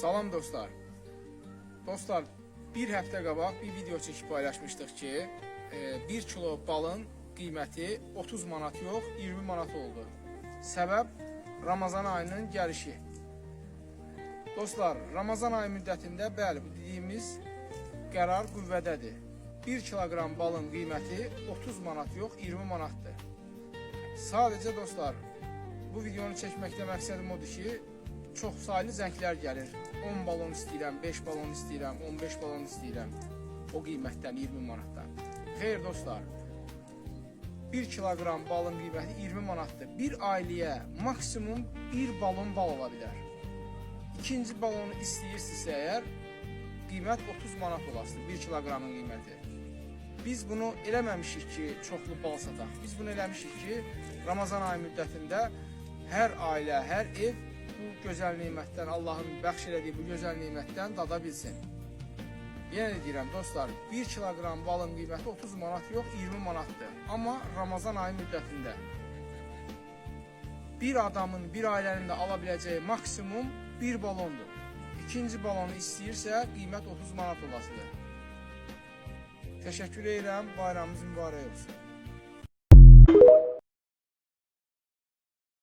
Salam dostlar. Dostlar, bir həftə qabaq bir video çəkib paylaşmışdıq ki, 1 kilo balın qiyməti 30 manat yox, 20 manat oldu. Səbəb Ramazan ayının gəlişi. Dostlar, Ramazan ayı müddətində bəli, bu dediyimiz qərar qüvvədədir. 1 kilogram balın qiyməti 30 manat yox, 20 manatdır. Sadəcə dostlar, bu videonu çəkməkdə məqsədim odur ki, çox saylı zənglər gəlir. 10 balon istəyirəm, 5 balon istəyirəm, 15 balon istəyirəm. O qiymətdən, 20 manatdan. Xeyr dostlar, 1 kilogram balın qiyməti 20 manatdır. Bir ailəyə maksimum 1 balon bal ola bilər. İkinci balonu istəyirsinizsə əgər, qiymət 30 manat olasın, 1 kilogramın qiyməti. Biz bunu eləməmişik ki, çoxlu bal sataq. Biz bunu eləmişik ki, Ramazan ayı müddətində hər ailə, hər ev bu gözəl nemətdən, Allahın bəxş elədiyi bu gözəl nemətdən dada bilsin. Yenə deyirəm dostlar, 1 kilogram balın qiyməti 30 manat yox, 20 manatdır. Amma Ramazan ayı müddətində bir adamın, bir ailənin də ala biləcəyi maksimum 1 balondur. İkinci balonu istəyirsə, qiymət 30 manat olasıdır. Təşəkkür edirəm, bayramımız mübarək olsun.